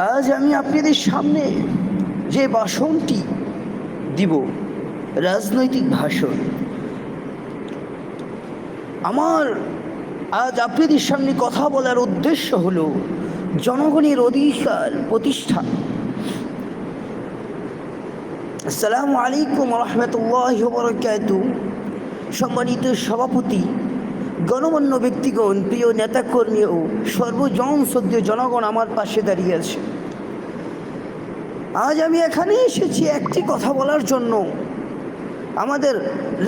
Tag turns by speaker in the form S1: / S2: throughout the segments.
S1: আজ আমি আপনাদের সামনে যে ভাষণটি দিব, রাজনৈতিক ভাষণ, আমার আজ আপনাদের সামনে কথা বলার উদ্দেশ্য হলো জনগণের অধিকার প্রতিষ্ঠা। আসসালামু আলাইকুম রহমতুল্লাহি ওয়া বারাকাতুহু। সম্মানিত সভাপতি, গণমান্য ব্যক্তিগণ, প্রিয় নেতাকর্মী ও সর্বজন শ্রদ্ধেয় জনগণ আমার পাশে দাঁড়িয়ে আছে। আজ আমি এখানে এসেছি একটি কথা বলার জন্য। আমাদের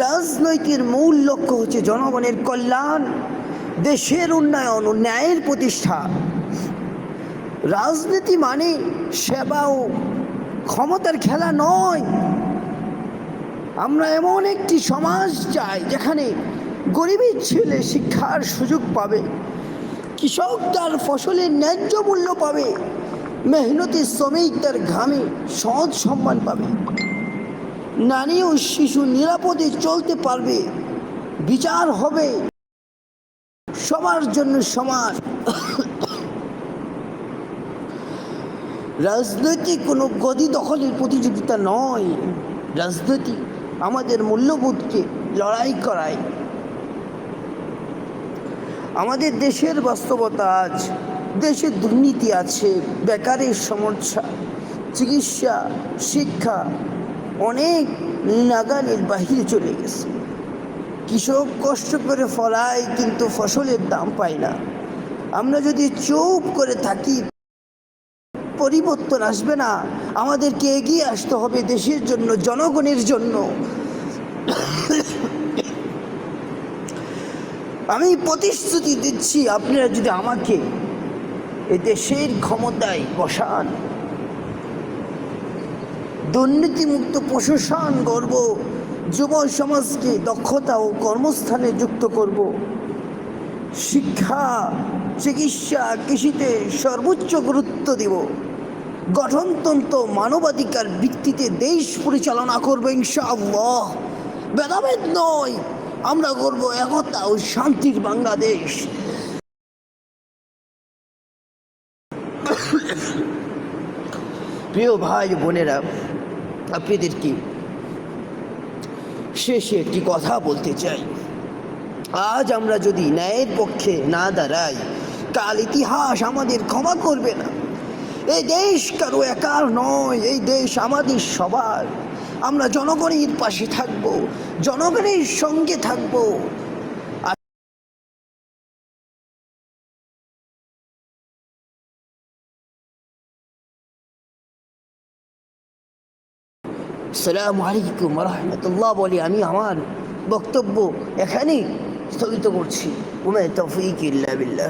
S1: রাজনৈতিক মূল লক্ষ্য হচ্ছে জনগণের কল্যাণ, দেশের উন্নয়ন ও ন্যায়ের প্রতিষ্ঠা। রাজনীতি মানে সেবা ও ক্ষমতার খেলা নয়। আমরা এমন একটি সমাজ চাই যেখানে গরিবের ছেলে শিক্ষার সুযোগ পাবে, কৃষক তার ফসলের ন্যায্য মূল্য পাবে, মেহনতি শ্রমিক তার ঘামে সহজ সম্মান পাবে, নারী ও শিশু নিরাপদে চলতে পারবে, বিচার হবে সবার জন্য সমান। রাজনৈতিক কোনো গদি দখলের প্রতিযোগিতা নয়। রাজনীতি আমাদের মূল্যবোধকে লড়াই করায়। আমাদের দেশের বাস্তবতা, আজ দেশে দুর্নীতি আছে, বেকারের সমস্যা, চিকিৎসা, শিক্ষা অনেক নাগালের বাহিরে চলে গেছে। কৃষক কষ্ট করে ফলায় কিন্তু ফসলের দাম পায় না। আমরা যদি চুপ করে থাকি, পরিবর্তন আসবে না। আমাদেরকে এগিয়ে আসতে হবে দেশের জন্য, জনগণের জন্য। আমি প্রতিশ্রুতি দিচ্ছি, আপনারা যদি আমাকে এ দেশের ক্ষমতায় বসান, দুর্নীতিমুক্ত প্রশাসন গড়ব, যুব সমাজকে দক্ষতা ও কর্মস্থানে যুক্ত করব, শিক্ষা, চিকিৎসা, কৃষিতে সর্বোচ্চ গুরুত্ব দেব, গঠনতন্ত্র মানবাধিকার ভিত্তিতে দেশ পরিচালনা করব ইনশাআল্লাহ। ভেদাভেদ নয়, আমরা করব একতা ও শান্তির বাংলাদেশ। প্রিয় ভাই বোনেরা, আপনাদেরকে শেষে একটি কথা বলতে চাই। আজ আমরা যদি ন্যায়ের পক্ষে না দাঁড়াই, কাল ইতিহাস আমাদের ক্ষমা করবে না। এই দেশ কারো একার নয়, এই দেশ আমাদের সবার। আমরা জনগণের পাশে থাকব, জনগণের সঙ্গে থাকব। আসসালামু আলাইকুম রহমতুল্লাহ বলে আমি আমার বক্তব্য এখানেই স্থগিত করছি। ওয়া মা তাওফীকি ইল্লা বিল্লাহ।